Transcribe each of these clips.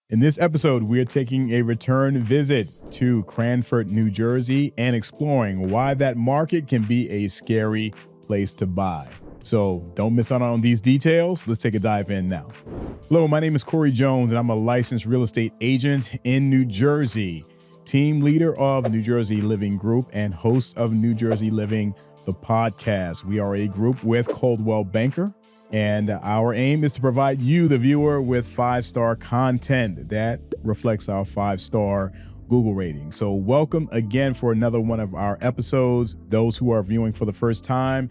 In this episode, we're taking a return visit to Cranford, New Jersey, and exploring why that market can be a scary place to buy. So don't miss out on these details. Let's take a dive in now. Hello, my name is Corey Jones, and I'm a licensed real estate agent in New Jersey, team leader of New Jersey Living Group, and host of New Jersey Living, the podcast. We are a group with Coldwell Banker, and our aim is to provide you, the viewer, with 5-star content that reflects our 5-star Google rating. So welcome again for another one of our episodes. Those who are viewing for the first time,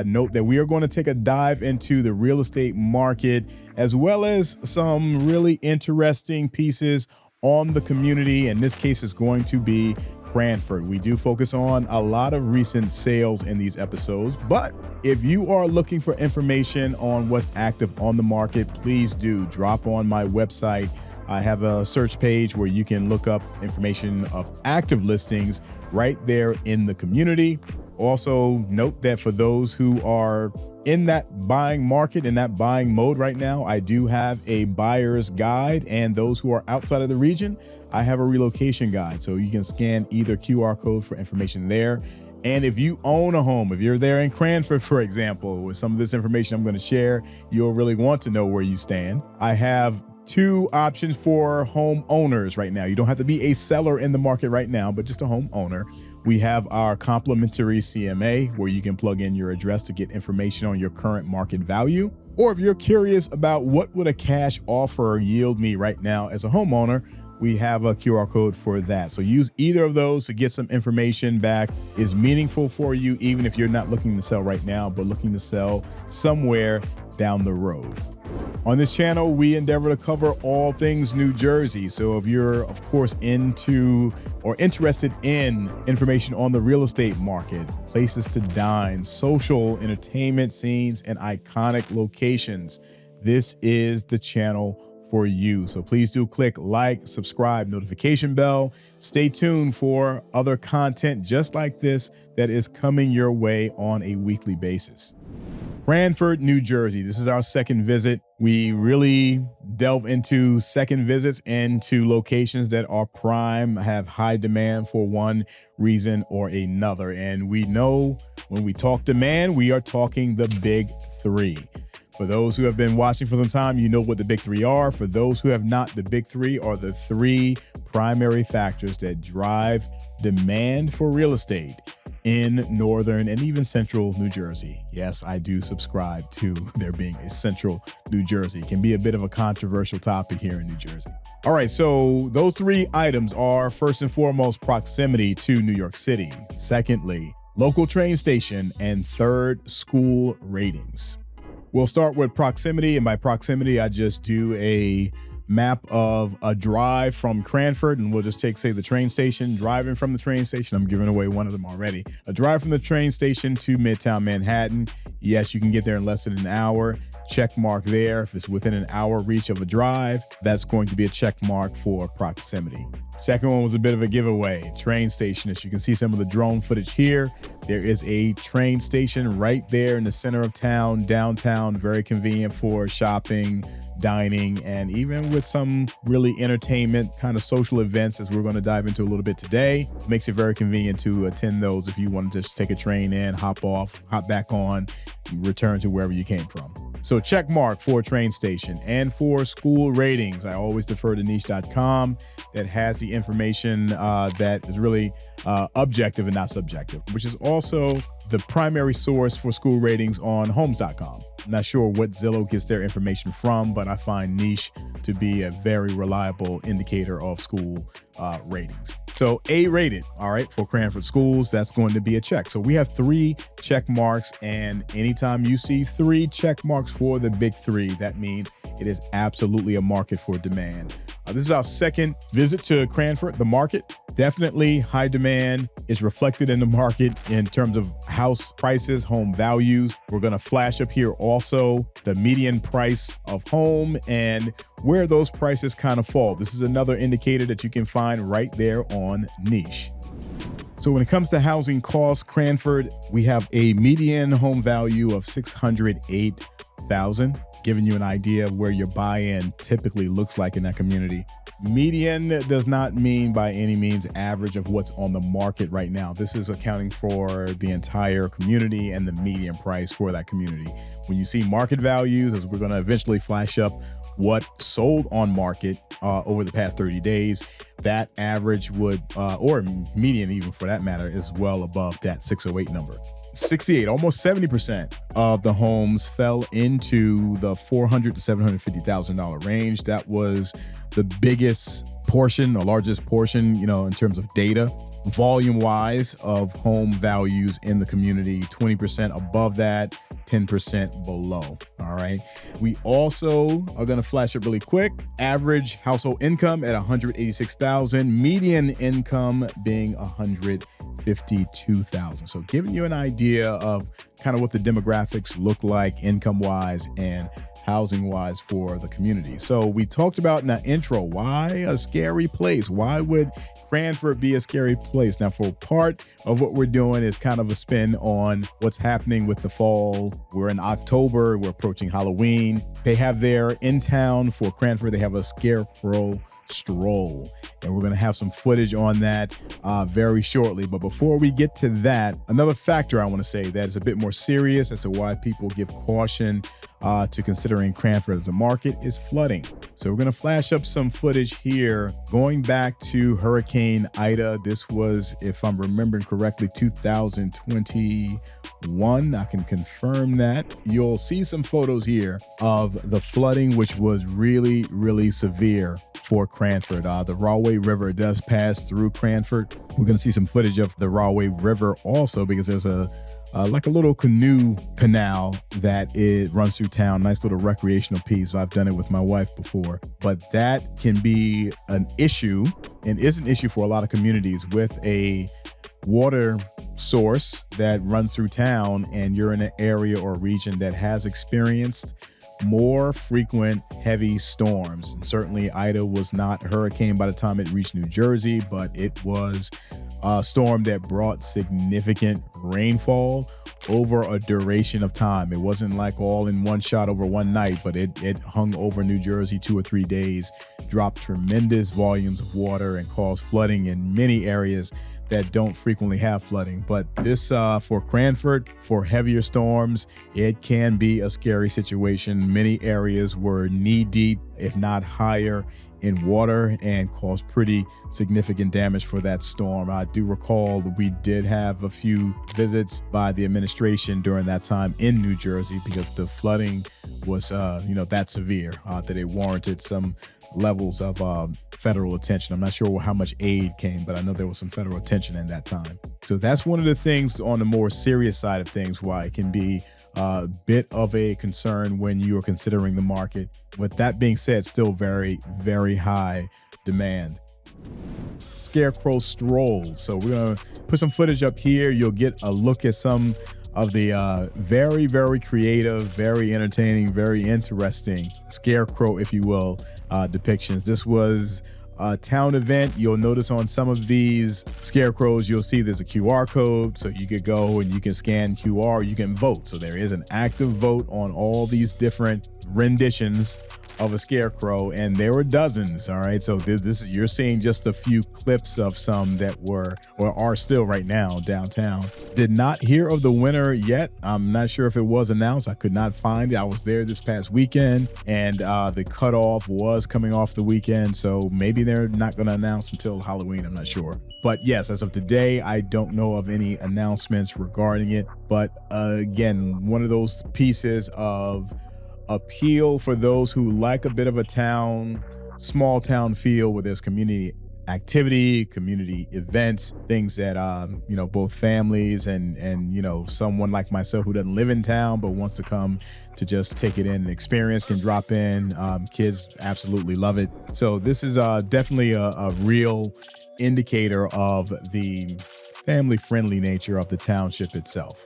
note that we are going to take a dive into the real estate market, as well as some really interesting pieces on the community. In this case, it's going to be Cranford. We do focus on a lot of recent sales in these episodes, but if you are looking for information on what's active on the market, please do drop on my website. I have a search page where you can look up information of active listings right there in the community. Also note that for those who are in that buying market, in that buying mode right now, I do have a buyer's guide, and those who are outside of the region, I have a relocation guide. So you can scan either QR code for information there. And if you own a home, if you're there in Cranford, for example, with some of this information I'm going to share, you'll really want to know where you stand. I have 2 options for homeowners right now. You don't have to be a seller in the market right now, but just a homeowner. We have our complimentary CMA, where you can plug in your address to get information on your current market value. Or if you're curious about what would a cash offer yield me right now as a homeowner, we have a QR code for that. So use either of those to get some information back. Is meaningful for you, even if you're not looking to sell right now, but looking to sell somewhere down the road. On this channel, we endeavor to cover all things New Jersey. So if you're, of course, into or interested in information on the real estate market, places to dine, social entertainment scenes, and iconic locations, this is the channel for you. So please do click like, subscribe, notification bell. Stay tuned for other content just like this that is coming your way on a weekly basis. Cranford, New Jersey. This is our second visit. We really delve into second visits into locations that are prime, have high demand for one reason or another. And we know when we talk demand, we are talking the big 3. For those who have been watching for some time, you know what the big 3 are. For those who have not, the big 3 are the 3 primary factors that drive demand for real estate in northern and even central New Jersey. Yes, I do subscribe to there being a central New Jersey. It can be a bit of a controversial topic here in New Jersey. All right, so those 3 items are, first and foremost, proximity to New York City. Secondly, local train station. And third, school ratings. We'll start with proximity, and by proximity, I just do a map of a drive from Cranford, and we'll just take, say, the train station. Driving from the train station, I'm giving away one of them already. A drive from the train station to Midtown Manhattan. Yes, you can get there in less than an hour. Check mark there. If it's within an hour reach of a drive, that's going to be a check mark for proximity. Second one was a bit of a giveaway. Train station. As you can see some of the drone footage here, there is a train station right there in the center of town, downtown, very convenient for shopping, dining, and even with some really entertainment kind of social events, as we're going to dive into a little bit today. Makes it very convenient to attend those if you want to just take a train in, hop off, hop back on, return to wherever you came from. So check mark for train station. And for school ratings, I always defer to niche.com, that has the information that is really objective and not subjective, which is also the primary source for school ratings on homes.com. I'm not sure what Zillow gets their information from, but I find Niche to be a very reliable indicator of school ratings. So A rated, all right, for Cranford schools, that's going to be a check. So we have 3 check marks, and anytime you see 3 check marks for the big 3, that means it is absolutely a market for demand. This is our second visit to Cranford, the market. Definitely high demand. It's reflected in the market in terms of house prices, home values. We're going to flash up here also the median price of home and where those prices kind of fall. This is another indicator that you can find right there on Niche. So when it comes to housing costs, Cranford, we have a median home value of $608,000. giving you an idea of where your buy-in typically looks like in that community. Median does not mean by any means average of what's on the market right now. This is accounting for the entire community and the median price for that community. When you see market values, as we're going to eventually flash up what sold on market over the past 30 days, that average would, or median even for that matter, is well above that 608 number. 68, almost 70% of the homes fell into the $400,000 to $750,000 range. That was the biggest portion, or largest portion, in terms of data, volume-wise, of home values in the community. 20% above that, 10% below. All right. We also are going to flash up really quick. Average household income at $186,000, median income being $152,000. So giving you an idea of kind of what the demographics look like income-wise and housing-wise for the community. So we talked about in the intro, why a scary place? Why would Cranford be a scary place? Now, for part of what we're doing is kind of a spin on what's happening with the fall. We're in October, we're approaching Halloween. They have there in town for Cranford, they have a Scarecrow Stroll, and we're going to have some footage on that very shortly. But before we get to that, another factor I want to say that is a bit more serious as to why people give caution to considering Cranford as a market is flooding. So we're going to flash up some footage here going back to Hurricane Ida. This was, if I'm remembering correctly, 2021. I can confirm that. You'll see some photos here of the flooding, which was really, really severe for Cranford. The Rahway River does pass through Cranford. We're going to see some footage of the Rahway River also, because there's like a little canoe canal that it runs through town. Nice little recreational piece. I've done it with my wife before, but that can be an issue, and is an issue for a lot of communities with a water source that runs through town, and you're in an area or region that has experienced more frequent heavy storms. And certainly Ida was not a hurricane by the time it reached New Jersey, but it was a storm that brought significant rainfall over a duration of time. It wasn't like all in one shot over one night, but it hung over New Jersey 2 or 3 days, dropped tremendous volumes of water, and caused flooding in many areas that don't frequently have flooding. But this, for Cranford, for heavier storms, it can be a scary situation. Many areas were knee deep, if not higher, in water, and caused pretty significant damage for that storm. I do recall we did have a few visits by the administration during that time in New Jersey, because the flooding was, that severe that it warranted some levels of federal attention. I'm not sure how much aid came, but I know there was some federal attention in that time. So that's one of the things on the more serious side of things, why it can be a bit of a concern when you are considering the market. With that being said, still very, very high demand. Scarecrow Stroll. So we're going to put some footage up here. You'll get a look at some of the very, very creative, very entertaining, very interesting scarecrow, if you will, depictions. This was a town event. You'll notice on some of these scarecrows, you'll see there's a QR code, so you could go and you can scan QR, you can vote. So there is an active vote on all these different renditions of a scarecrow, and there were dozens. All right, so this you're seeing just a few clips of some that were or are still right now downtown. Did not hear of the winner yet. I'm not sure if it was announced. I could not find it. I was there this past weekend, and the cutoff was coming off the weekend, so maybe they're not going to announce until Halloween. I'm not sure. But yes, as of today, I don't know of any announcements regarding it. But again, one of those pieces of appeal for those who like a bit of a town, small town feel, where there's community activity, community events, things that both families and someone like myself who doesn't live in town but wants to come to just take it in and experience can drop in. Kids absolutely love it. So this is definitely a real indicator of the family-friendly nature of the township itself.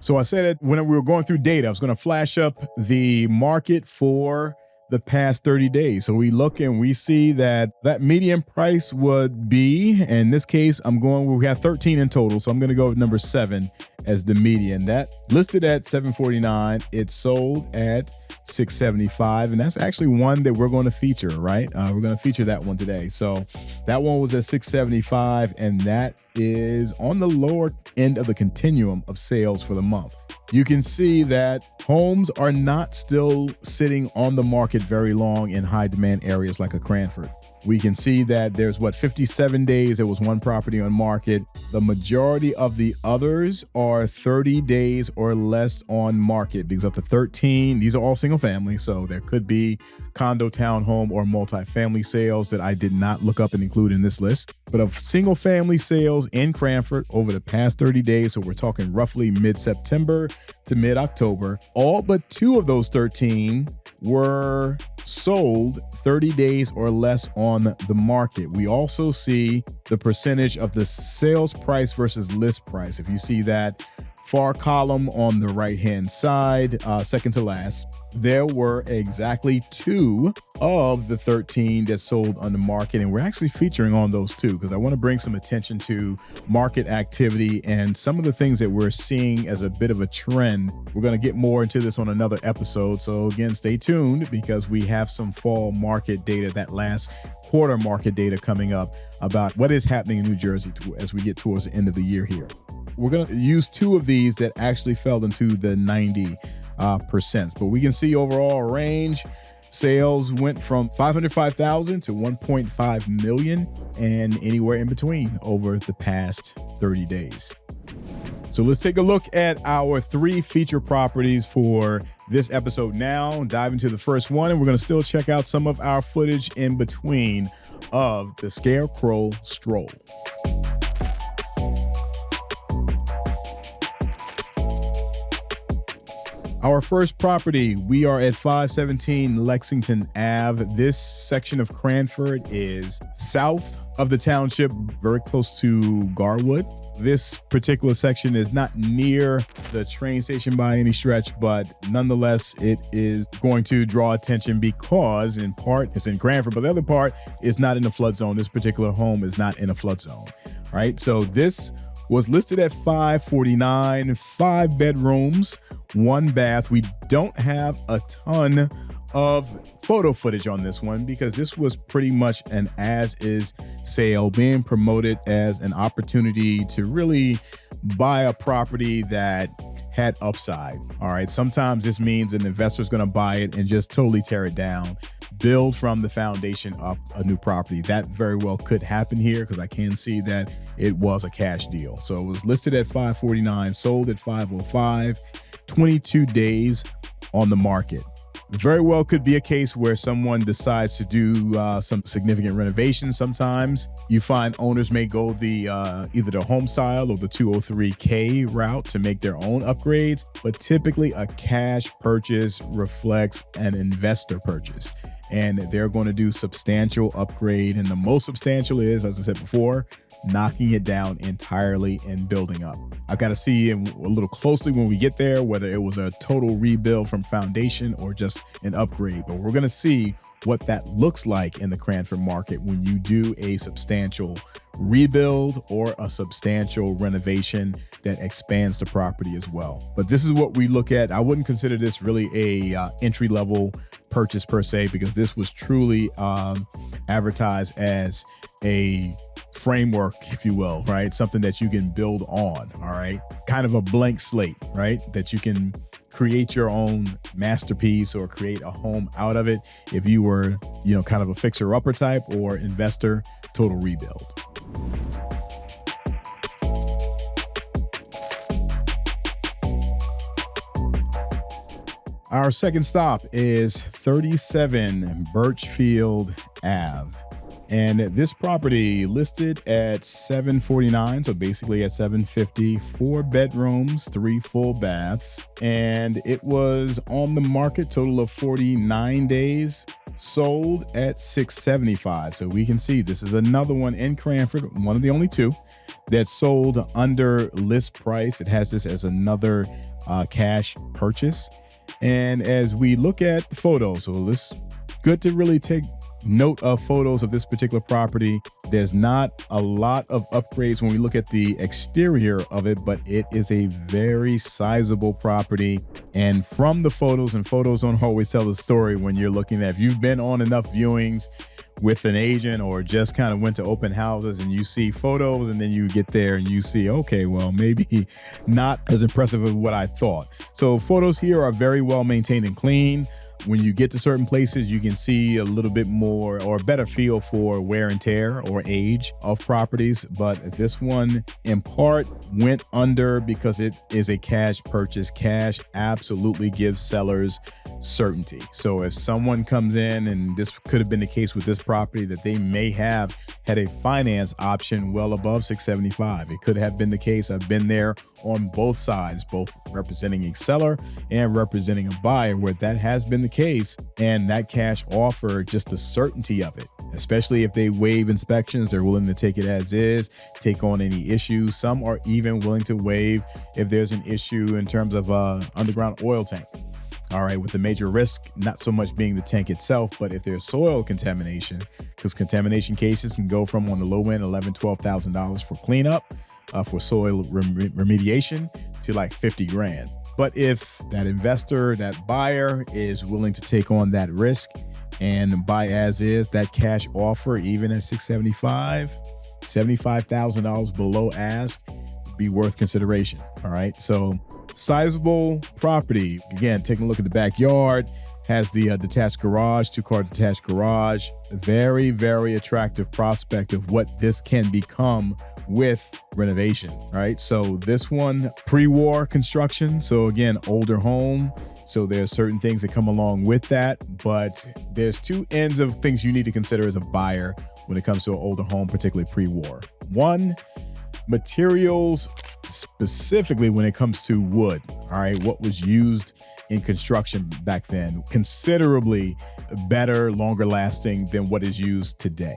So I said it when we were going through data, I was going to flash up the market for the past 30 days. So we look and we see that median price would be, in this case, we have 13 in total. So I'm going to go with number 7 as the median. That listed at $749. It sold at $675. And that's actually one that we're going to feature, right? We're going to feature that one today. So that one was at $675, and that is on the lower end of the continuum of sales for the month. You can see that homes are not still sitting on the market very long in high demand areas like a Cranford. We can see that there's 57 days there was one property on market. The majority of the others are 30 days or less on market, because of the 13, these are all single family. So there could be condo, townhome, or multifamily sales that I did not look up and include in this list. But of single family sales in Cranford over the past 30 days, so we're talking roughly mid-September to mid-October, all but 2 of those 13 were sold 30 days or less on the market. We also see the percentage of the sales price versus list price. If you see that far column on the right-hand side, second to last, there were exactly 2 of the 13 that sold on the market. And we're actually featuring on those 2 because I want to bring some attention to market activity and some of the things that we're seeing as a bit of a trend. We're going to get more into this on another episode. So again, stay tuned because we have some fall market data, that last quarter market data coming up about what is happening in New Jersey as we get towards the end of the year here. We're going to use 2 of these that actually fell into the 90%. But we can see overall range. Sales went from 505,000 to 1.5 million and anywhere in between over the past 30 days. So let's take a look at our 3 feature properties for this episode now. Dive into the first one, and we're going to still check out some of our footage in between of the Scarecrow Stroll. Our first property, we are at 517 Lexington Ave. This section of Cranford is south of the township, very close to Garwood. This particular section is not near the train station by any stretch, but nonetheless, it is going to draw attention because in part it's in Cranford, but the other part is not in the flood zone. This particular home is not in a flood zone, right? So this was listed at $549, 5 bedrooms, 1 bath. We don't have a ton of photo footage on this one because this was pretty much an as-is sale being promoted as an opportunity to really buy a property that had upside. All right. Sometimes this means an investor's going to buy it and just totally tear it down, build from the foundation up a new property. That very well could happen here because I can see that it was a cash deal. So it was listed at $549, sold at $505, 22 days on the market. Very well could be a case where someone decides to do some significant renovations. Sometimes you find owners may go the either the home style or the 203K route to make their own upgrades, but typically a cash purchase reflects an investor purchase. And they're going to do substantial upgrade. And the most substantial is, as I said before, knocking it down entirely and building up. I've got to see a little closely when we get there, whether it was a total rebuild from foundation or just an upgrade. But we're going to see what that looks like in the Cranford market when you do a substantial rebuild or a substantial renovation that expands the property as well. But this is what we look at. I wouldn't consider this really a entry-level purchase per se, because this was truly advertised as a framework, if you will, right? Something that you can build on, all right? Kind of a blank slate, right? That you can create your own masterpiece or create a home out of it if you were, kind of a fixer-upper type or investor, total rebuild. Our second stop is 37 Birchfield Ave. And this property listed at $749, so basically at $750, 4 bedrooms, 3 full baths. And it was on the market, total of 49 days, sold at $675. So we can see this is another one in Cranford, one of the only 2 that sold under list price. It has this as another cash purchase. And as we look at the photos, so let's good to really take note of photos of this particular property. There's not a lot of upgrades when we look at the exterior of it, but it is a very sizable property. And from the photos, and photos don't always tell the story when you're looking at, if you've been on enough viewings with an agent or just kind of went to open houses and you see photos and then you get there and you see, okay, well, maybe not as impressive as what I thought. So photos here are very well maintained and clean. When you get to certain places, you can see a little bit more or a better feel for wear and tear or age of properties. But this one in part went under because it is a cash purchase. Cash absolutely gives sellers certainty. So if someone comes in, and this could have been the case with this property, that they may have had a finance option well above 675. It could have been the case. I've been there on both sides, both representing a seller and representing a buyer, where that has been the case. And that cash offer, just the certainty of it, especially if they waive inspections, they're willing to take it as is, take on any issues. Some are even willing to waive if there's an issue in terms of underground oil tank. All right, with the major risk not so much being the tank itself, but if there's soil contamination, because contamination cases can go from, on the low end, $11,000-$12,000 for cleanup, for soil remediation, to like 50 grand. But if that investor, that buyer, is willing to take on that risk and buy as is, that cash offer, even at 675, $75,000 below ask, be worth consideration. All right, so sizable property. Again, taking a look at the backyard, has the detached garage, 2-car detached garage. Very, very attractive prospect of what this can become with renovation. All right, so this one, pre-war construction. So again, older home. So there's certain things that come along with that, but there's two ends of things you need to consider as a buyer when it comes to an older home, particularly pre-war. One, materials, specifically when it comes to wood. All right, what was used in construction back then, considerably better, longer lasting than what is used today.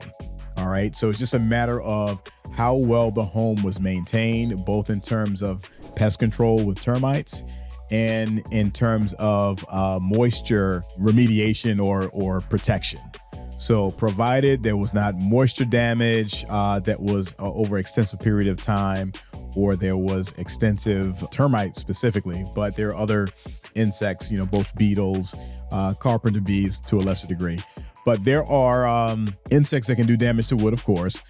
All right, so it's just a matter of how well the home was maintained, both in terms of pest control with termites and in terms of moisture remediation or protection. So provided there was not moisture damage that was over an extensive period of time, or there was extensive termites specifically, but there are other insects, both beetles, carpenter bees to a lesser degree. But there are insects that can do damage to wood, of course.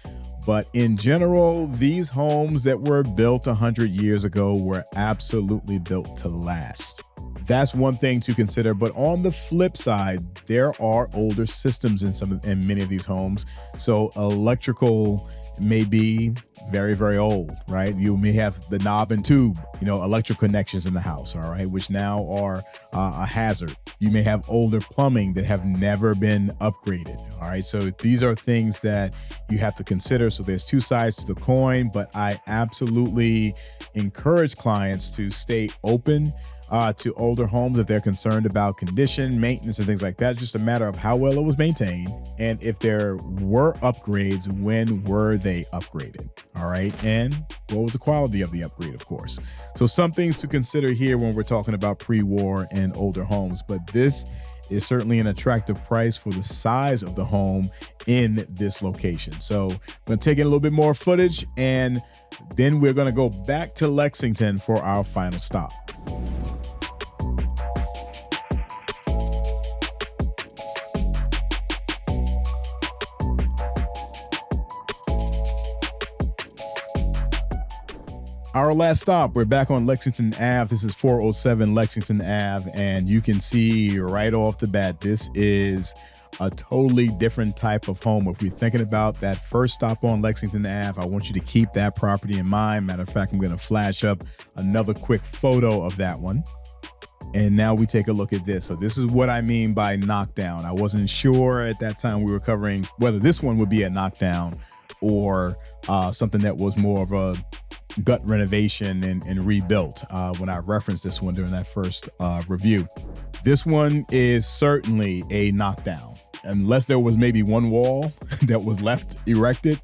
But in general, these homes that were built 100 years ago were absolutely built to last. That's one thing to consider. But on the flip side, there are older systems in many of these homes. So electrical may be very, very old, right? You may have the knob and tube, electrical connections in the house, all right, which now are a hazard. You may have older plumbing that have never been upgraded, all right? So these are things that you have to consider. So there's two sides to the coin, but I absolutely encourage clients to stay open to older homes if they're concerned about condition, maintenance, and things like that. It's just a matter of how well it was maintained. And if there were upgrades, when were they upgraded? All right. And what was the quality of the upgrade, of course? So some things to consider here when we're talking about pre-war and older homes, but this is certainly an attractive price for the size of the home in this location. So I'm going to take in a little bit more footage, and then we're going to go back to Lexington for our final stop. Our last stop, we're back on Lexington Ave. This is 407 Lexington Ave, and you can see right off the bat, this is a totally different type of home. If we're thinking about that first stop on Lexington Ave, I want you to keep that property in mind. Matter of fact, I'm going to flash up another quick photo of that one. And now we take a look at this. So this is what I mean by knockdown. I wasn't sure at that time we were covering whether this one would be a knockdown or something that was more of a gut renovation and rebuilt when I referenced this one during that first review. This one is certainly a knockdown. Unless there was maybe one wall that was left erected,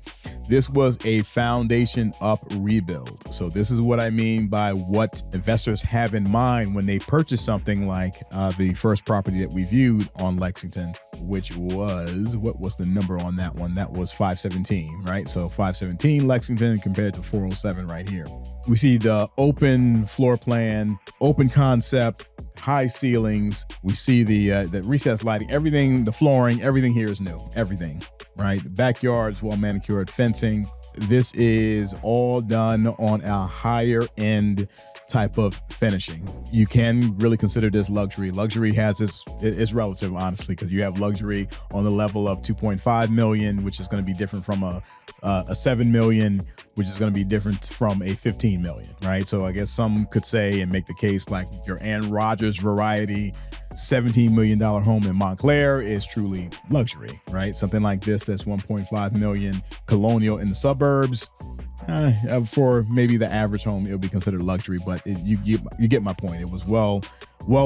This was a foundation up rebuild. So this is what I mean by what investors have in mind when they purchase something like the first property that we viewed on Lexington, which was, what was the number on that one? That was 517, right? So 517 Lexington compared to 407 right here. We see the open floor plan, open concept, high ceilings. We see the recessed lighting, everything, the flooring, everything here is new, everything, right? The backyard's well manicured, fencing. This is all done on a higher end type of finishing. You can really consider this luxury. Luxury has it's relative, honestly, because you have luxury on the level of 2.5 million, which is going to be different from a 7 million, which is going to be different from a 15 million, right? So I guess some could say and make the case like your Aaron Rodgers variety $17 million home in Montclair is truly luxury, right? Something like this that's 1.5 million colonial in the suburbs. For maybe the average home, it'll be considered luxury, but you get my point. It was well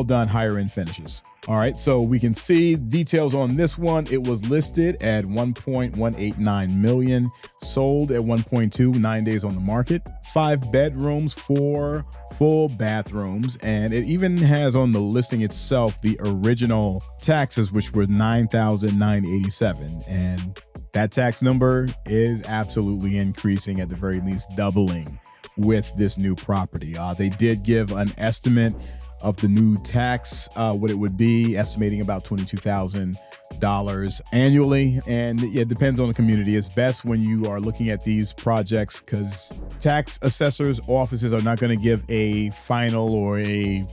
done, higher end finishes. All right, so we can see details on this one. It was listed at 1.189 million, sold at 1.2, 9 days on the market, 5 bedrooms, 4 full bathrooms, and it even has on the listing itself the original taxes, which were $9,987, and that tax number is absolutely increasing, at the very least doubling with this new property. They did give an estimate of the new tax, what it would be, estimating about $22,000 annually. And it depends on the community. It's best when you are looking at these projects because tax assessors' offices are not going to give a final or a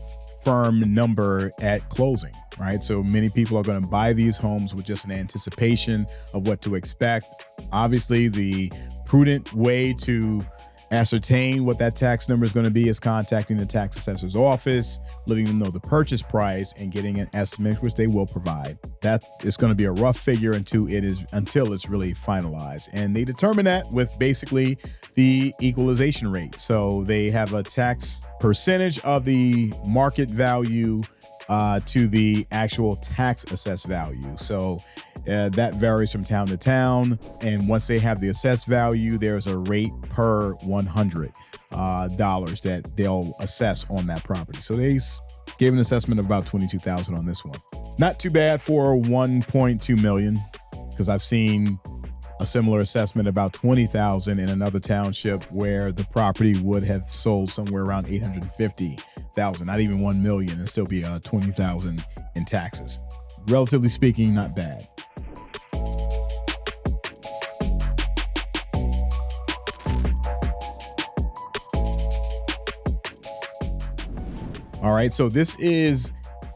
firm number at closing, right? So many people are going to buy these homes with just an anticipation of what to expect. Obviously, the prudent way to ascertain what that tax number is going to be is contacting the tax assessor's office, letting them know the purchase price, and getting an estimate, which they will provide. That is going to be a rough figure until it's really finalized. And they determine that with basically the equalization rate. So they have a tax percentage of the market value to the actual tax assessed value. So that varies from town to town. And once they have the assessed value, there's a rate per $100 that they'll assess on that property. So they gave an assessment of about $22,000 on this one. Not too bad for 1.2 million, because I've seen a similar assessment about $20,000 in another township where the property would have sold somewhere around $850,000, not even 1 million, and still be $20,000 in taxes. Relatively speaking, not bad. All right, so this is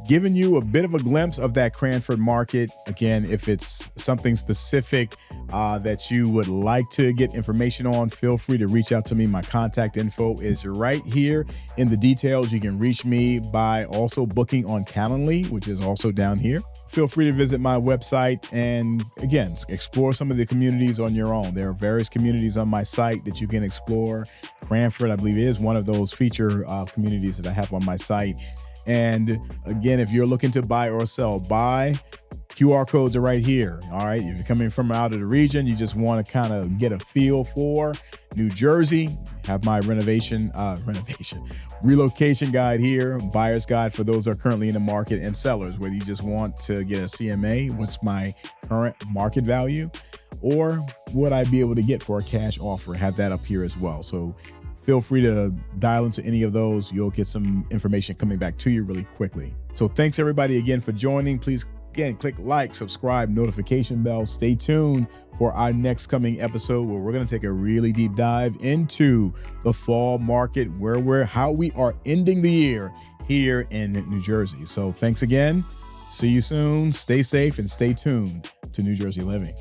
giving you a bit of a glimpse of that Cranford market. Again, if it's something specific that you would like to get information on, feel free to reach out to me. My contact info is right here in the details. You can reach me by also booking on Calendly, which is also down here. Feel free to visit my website and, again, explore some of the communities on your own. There are various communities on my site that you can explore. Cranford, I believe, is one of those feature communities that I have on my site. And again, if you're looking to buy or sell, QR codes are right here. All right. If you're coming from out of the region, you just want to kind of get a feel for New Jersey, have my relocation guide here, buyer's guide for those that are currently in the market, and sellers, whether you just want to get a CMA, what's my current market value, or would I be able to get for a cash offer, have that up here as well. So feel free to dial into any of those. You'll get some information coming back to you really quickly. So thanks everybody again for joining. Please, again, click like, subscribe, notification bell. Stay tuned for our next coming episode where we're going to take a really deep dive into the fall market, how we are ending the year here in New Jersey. So thanks again. See you soon. Stay safe and stay tuned to New Jersey Living.